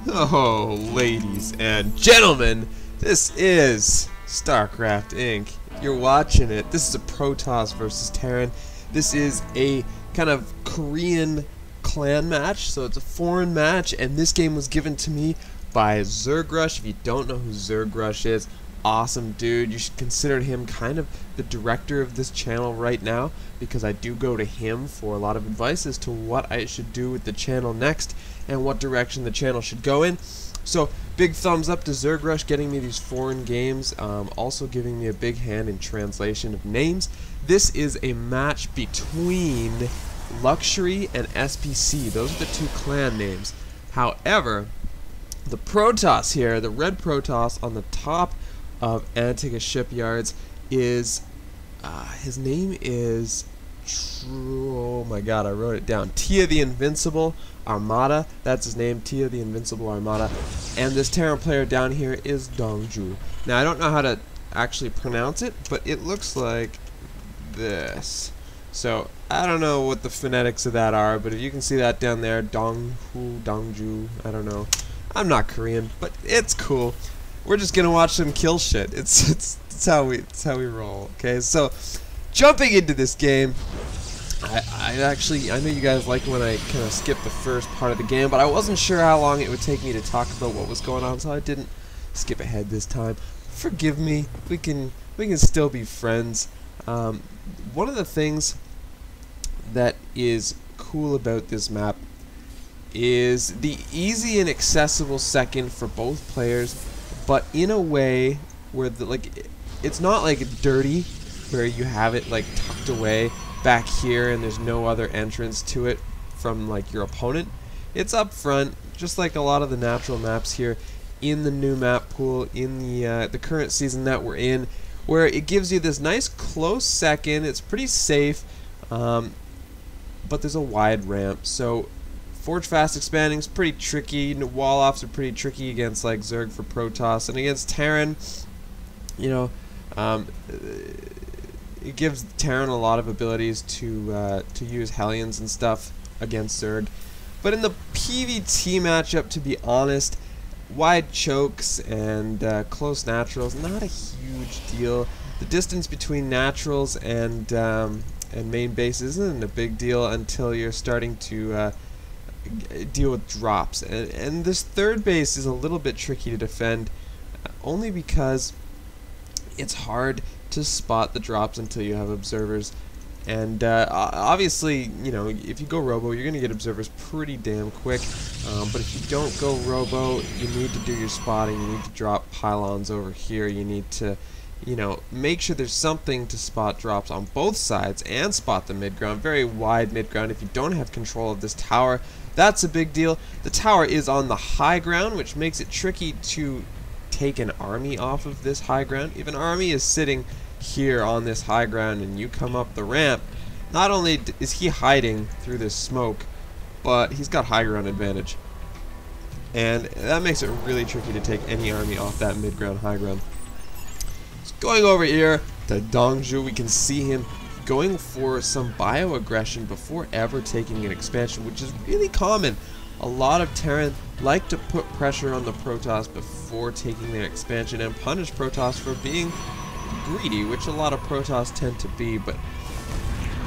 Oh, ladies and gentlemen, this is StarCraft Inc. You're watching it. This is a Protoss versus Terran. This is a kind of Korean clan match, so it's a foreign match, and this game was given to me by Zergrush. If you don't know who Zergrush is, awesome dude. You should consider him kind of the director of this channel right now, because I do go to him for a lot of advice as to what I should do with the channel next and what direction the channel should go in. So big thumbs up to Zergrush getting me these foreign games, also giving me a big hand in translation of names. This is a match between Luxury and SPC. Those are the two clan names. However, the Protoss here, the red Protoss on the top of Antigua Shipyards is, his name is, oh my god, I wrote it down, Tia the Invincible Armada. That's his name, Tia the Invincible Armada. And this Terran player down here is Dongju. Now I don't know how to actually pronounce it, but it looks like this. So I don't know what the phonetics of that are, but if you can see that down there, Dongju, I don't know. I'm not Korean, but it's cool. We're just gonna watch them kill shit. It's how we roll. Okay, so jumping into this game, I know you guys like when I kind of skip the first part of the game, but I wasn't sure how long it would take me to talk about what was going on, so I didn't skip ahead this time. Forgive me. We can still be friends. One of the things that is cool about this map is the easy and accessible second for both players, but in a way where it's not like dirty, where you have it like tucked away back here and there's no other entrance to it from like your opponent. It's up front, just like a lot of the natural maps here in the new map pool in the current season that we're in, where it gives you this nice close second. It's pretty safe, but there's a wide ramp, so Forge Fast Expanding is pretty tricky. Wall offs are pretty tricky against like Zerg for Protoss, and against Terran, you know, it gives Terran a lot of abilities to use Hellions and stuff against Zerg. But in the PvT matchup, to be honest, wide chokes and close naturals, not a huge deal. The distance between naturals and main base isn't a big deal until you're starting to deal with drops, and this third base is a little bit tricky to defend, only because it's hard to spot the drops until you have observers. And obviously, you know, if you go robo, you're gonna get observers pretty damn quick, but if you don't go robo, you need to do your spotting. You need to drop pylons over here. You need to, you know, make sure there's something to spot drops on both sides and spot the mid-ground, very wide mid-ground. If you don't have control of this tower, that's a big deal. The tower is on the high ground, which makes it tricky to take an army off of this high ground. If an army is sitting here on this high ground and you come up the ramp, not only is he hiding through this smoke, but he's got high ground advantage. And that makes it really tricky to take any army off that mid-ground high ground. So going over here to Dongju, we can see him going for some bioaggression before ever taking an expansion, which is really common. A lot of Terran like to put pressure on the Protoss before taking their expansion and punish Protoss for being greedy, which a lot of Protoss tend to be, but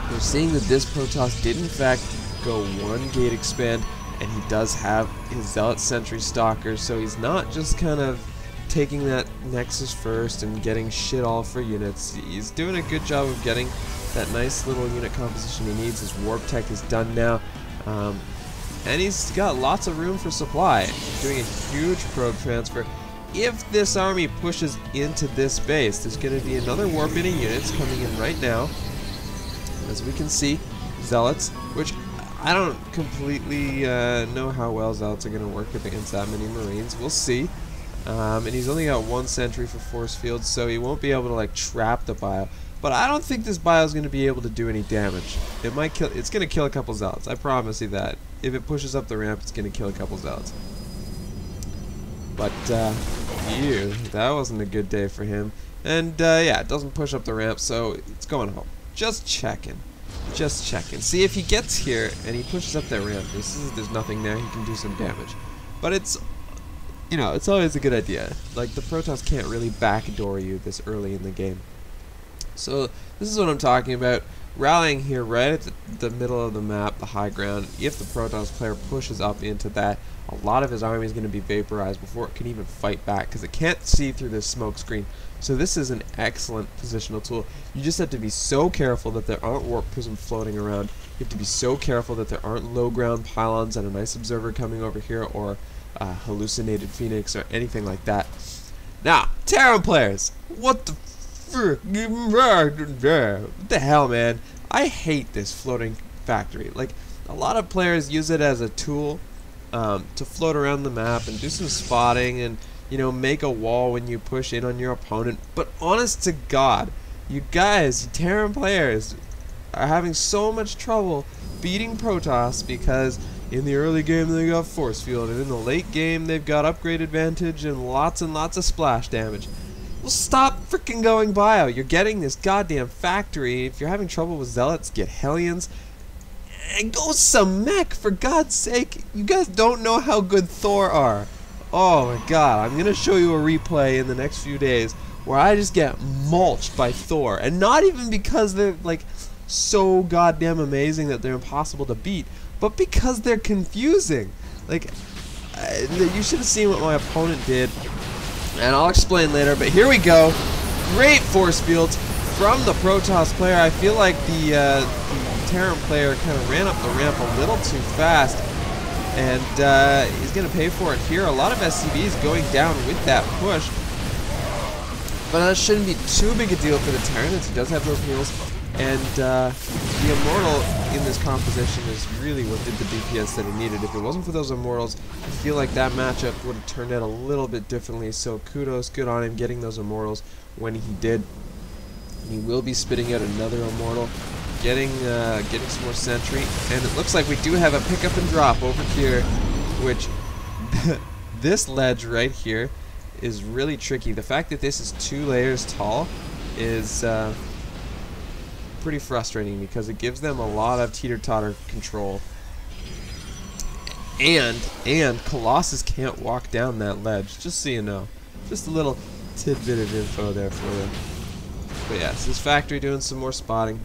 we're seeing that this Protoss did in fact go one gate expand, and he does have his Zealot Sentry Stalkers, so he's not just kind of taking that Nexus first and getting shit all for units. He's doing a good job of getting that nice little unit composition he needs. His Warp Tech is done now, and he's got lots of room for supply, doing a huge probe transfer. If this army pushes into this base, there's going to be another warp in units coming in right now. As we can see, Zealots, which I don't completely know how well Zealots are going to work against that many Marines. We'll see. And he's only got one sentry for force fields, so he won't be able to like trap the bio. But I don't think this bio is going to be able to do any damage. It might kill. It's going to kill a couple Zealots. I promise you that. If it pushes up the ramp, it's going to kill a couple Zealots. But that wasn't a good day for him. And yeah, it doesn't push up the ramp, so it's going home. Just checking. Just checking. See, if he gets here and he pushes up that ramp, there's nothing there. He can do some damage. But it's you know, it's always a good idea. Like, the Protoss can't really backdoor you this early in the game. So, this is what I'm talking about. Rallying here right at the middle of the map, the high ground. If the Protoss player pushes up into that, a lot of his army is going to be vaporized before it can even fight back, because it can't see through this smoke screen. So this is an excellent positional tool. You just have to be so careful that there aren't warp prisms floating around. You have to be so careful that there aren't low ground pylons and a nice observer coming over here, or hallucinated phoenix, or anything like that. Now, Terran players, what the hell, man? I hate this floating factory. Like, a lot of players use it as a tool to float around the map and do some spotting and, you know, make a wall when you push in on your opponent. But honest to God, you guys, you Terran players, are having so much trouble beating Protoss because in the early game they got force field, and in the late game they've got upgrade advantage and lots of splash damage. Well, stop freaking going bio. You're getting this goddamn factory. If you're having trouble with Zealots, get Hellions. And go some mech, for God's sake. You guys don't know how good Thor are. Oh my God, I'm going to show you a replay in the next few days where I just get mulched by Thor. And not even because they're like so goddamn amazing that they're impossible to beat, but because they're confusing. Like, you should have seen what my opponent did. And I'll explain later, but here we go. Great force fields from the Protoss player. I feel like the Terran player kind of ran up the ramp a little too fast, and he's going to pay for it here. A lot of SCVs going down with that push, but that shouldn't be too big a deal for the Terran, as he does have those heals. And the Immortal in this composition is really what did the DPS that he needed. If it wasn't for those Immortals, I feel like that matchup would have turned out a little bit differently. So kudos, good on him getting those Immortals when he did. He will be spitting out another Immortal, getting some more Sentry, and it looks like we do have a pickup and drop over here, which this ledge right here is really tricky. The fact that this is 2 layers tall is pretty frustrating because it gives them a lot of teeter-totter control, and Colossus can't walk down that ledge, just so you know. Just a little tidbit of info there for you. But yeah, so this factory doing some more spotting.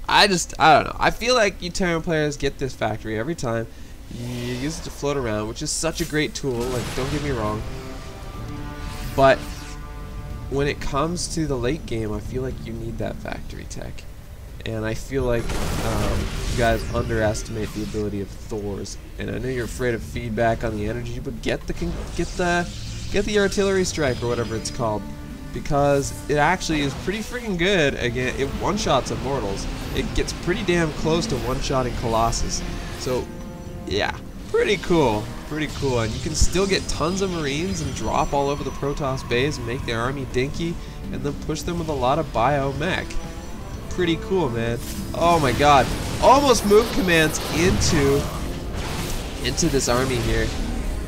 I don't know, I feel like you Terran players get this factory every time. You use it to float around, which is such a great tool, like, don't get me wrong, but when it comes to the late game, I feel like you need that factory tech, and I feel like you guys underestimate the ability of Thor's. And I know you're afraid of feedback on the energy, but get the artillery strike or whatever it's called, because it actually is pretty freaking good. Again, it one-shots Immortals. It gets pretty damn close to one-shotting Colossus. So yeah, pretty cool. Pretty cool, and you can still get tons of Marines and drop all over the Protoss base and make their army dinky, and then push them with a lot of bio mech. Pretty cool, man. Oh my God, almost moved commands into this army here,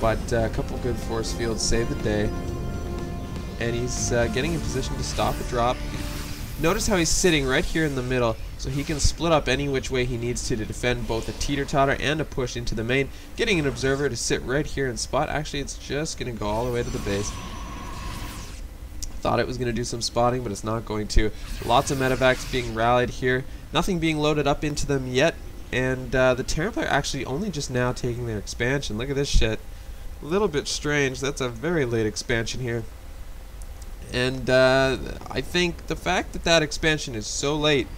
but a couple good force fields save the day, and he's getting in position to stop a drop. Notice how he's sitting right here in the middle, so he can split up any which way he needs to defend both a teeter-totter and a push into the main. Getting an observer to sit right here and spot. Actually, it's just going to go all the way to the base. Thought it was going to do some spotting, but it's not going to. Lots of medevacs being rallied here. Nothing being loaded up into them yet. And the Terran player actually only just now taking their expansion. Look at this shit. A little bit strange. That's a very late expansion here. And I think the fact that that expansion is so late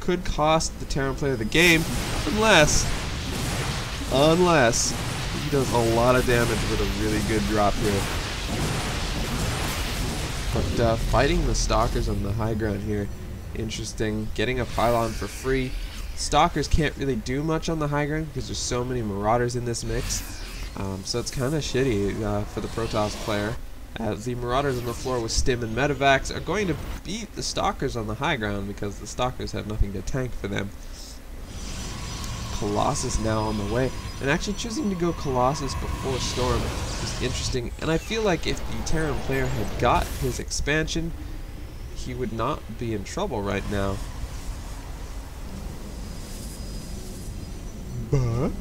could cost the Terran player the game, unless he does a lot of damage with a really good drop here. But fighting the Stalkers on the high ground here, interesting. Getting a pylon for free. Stalkers can't really do much on the high ground because there's so many Marauders in this mix. So it's kind of shitty for the Protoss player. The Marauders on the floor with Stim and Medevacs are going to beat the Stalkers on the high ground because the Stalkers have nothing to tank for them. Colossus now on the way, and actually choosing to go Colossus before Storm is interesting, and I feel like if the Terran player had got his expansion, he would not be in trouble right now. But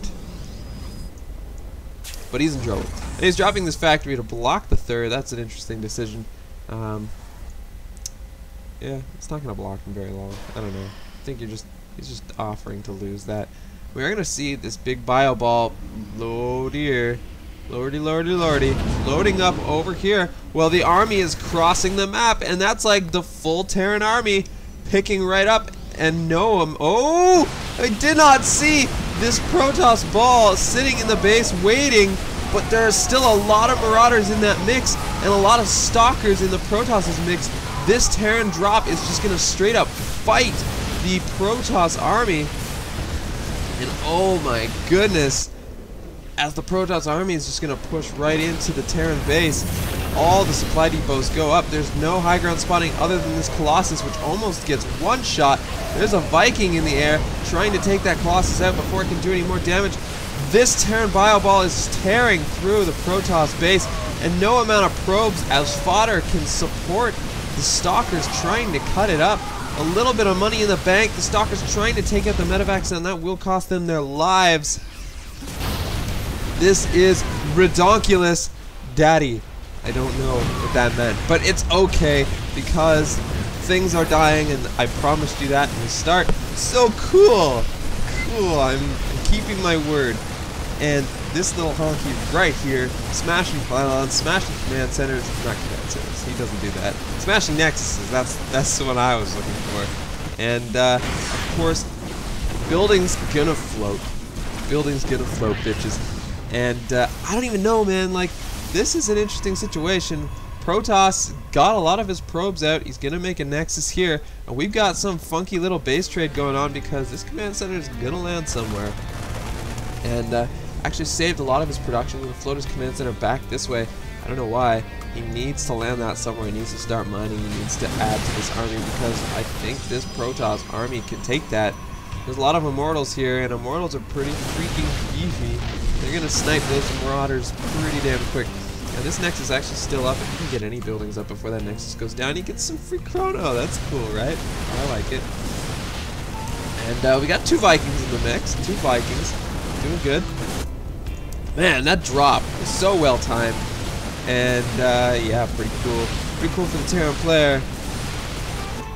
but he's in trouble. And he's dropping this factory to block the third. That's an interesting decision. Yeah, it's not going to block him very long. I don't know. I think he's just offering to lose that. We are going to see this big bio ball. Oh dear. Lordy, lordy, lordy. Loading up over here. Well, the army is crossing the map, and that's like the full Terran army picking right up. And Noam. Oh! I did not see this Protoss ball sitting in the base waiting, but there are still a lot of Marauders in that mix and a lot of Stalkers in the Protoss' mix. This Terran drop is just going to straight up fight the Protoss army. And oh my goodness, as the Protoss army is just going to push right into the Terran base, all the supply depots go up. There's no high ground spotting other than this Colossus, which almost gets one shot. There's a Viking in the air trying to take that Colossus out before it can do any more damage. This Terran bio ball is tearing through the Protoss base, and no amount of probes as fodder can support the Stalkers trying to cut it up. A little bit of money in the bank. The Stalkers trying to take out the medevacs, and that will cost them their lives. This is redonkulous, Daddy. I don't know what that meant, but it's okay because things are dying, and I promised you that in the start. So cool, cool. I'm keeping my word. And this little honky right here, smashing pylons, smashing command centers, not command centers, he doesn't do that. Smashing nexuses, that's what I was looking for. And of course, building's gonna float. Building's gonna float, bitches. And I don't even know, man, like, this is an interesting situation. Protoss got a lot of his probes out. He's gonna make a nexus here, and we've got some funky little base trade going on because this command center is gonna land somewhere. And actually saved a lot of his production. We're gonna float his command center back this way. I don't know why. He needs to land that somewhere. He needs to start mining. He needs to add to this army because I think this Protoss army can take that. There's a lot of Immortals here, and Immortals are pretty freaking beefy. They're gonna snipe those Marauders pretty damn quick. And this Nexus is actually still up. If you can get any buildings up before that Nexus goes down, you get some free chrono. That's cool, right? I like it. And we got 2 Vikings in the mix. 2 Vikings. Doing good. Man, that drop is so well timed. And yeah, pretty cool. Pretty cool for the Terran player.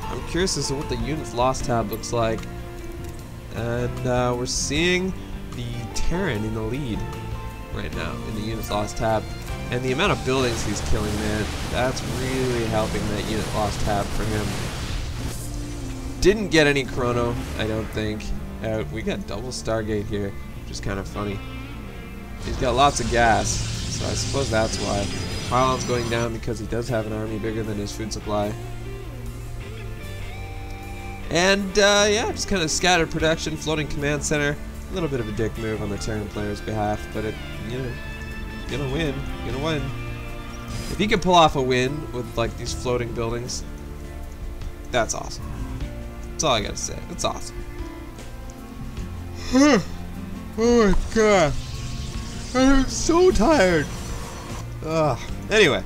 I'm curious as to what the units lost tab looks like. And we're seeing the Terran in the lead right now in the units lost tab. And the amount of buildings he's killing, man, that's really helping that unit lost tab for him. Didn't get any chrono, I don't think. We got double Stargate here, which is kind of funny. He's got lots of gas, so I suppose that's why. Pylon's going down because he does have an army bigger than his food supply. And yeah, just kind of scattered production, floating command center. A little bit of a dick move on the Terran player's behalf, but it, you know, gonna win. If he can pull off a win with like these floating buildings, that's awesome. That's all I gotta say. That's awesome. Oh my god. I'm so tired. Ugh. Anyway.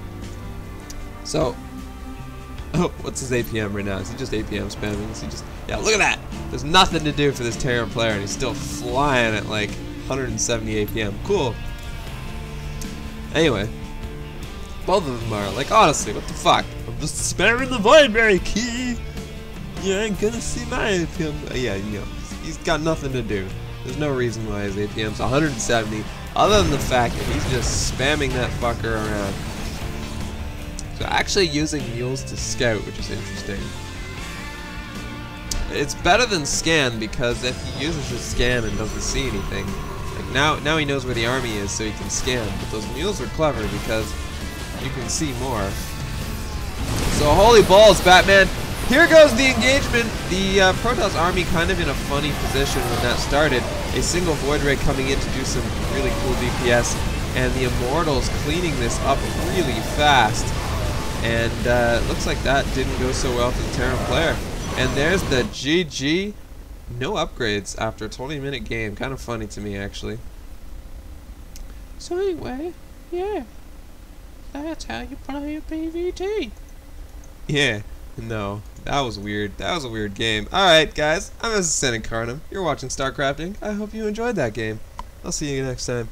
So, oh, what's his APM right now? Is he just APM spamming? Is he just... Yeah, look at that! There's nothing to do for this Terran player, and he's still flying at like 170 APM. Cool. Anyway. Both of them are, like, honestly, what the fuck? I'm just spamming the Voidberry key! You ain't gonna see my APM. Yeah, you know, he's got nothing to do. There's no reason why his APM's 170, other than the fact that he's just spamming that fucker around. So actually using mules to scout, which is interesting. It's better than scan because if he uses his scan and doesn't see anything, like now he knows where the army is, so he can scan. But those mules are clever because you can see more. So holy balls, Batman! Here goes the engagement. The Protoss army kind of in a funny position when that started. A single Void Ray coming in to do some really cool DPS, and the Immortals cleaning this up really fast. And it looks like that didn't go so well for the Terran player. And there's the GG. No upgrades after a 20-minute game. Kind of funny to me, actually. So anyway, yeah. That's how you play a PvT. Yeah. No, that was weird. That was a weird game. Alright, guys. I'm Mrs. Incarnum. You're watching StarCrafting. I hope you enjoyed that game. I'll see you next time.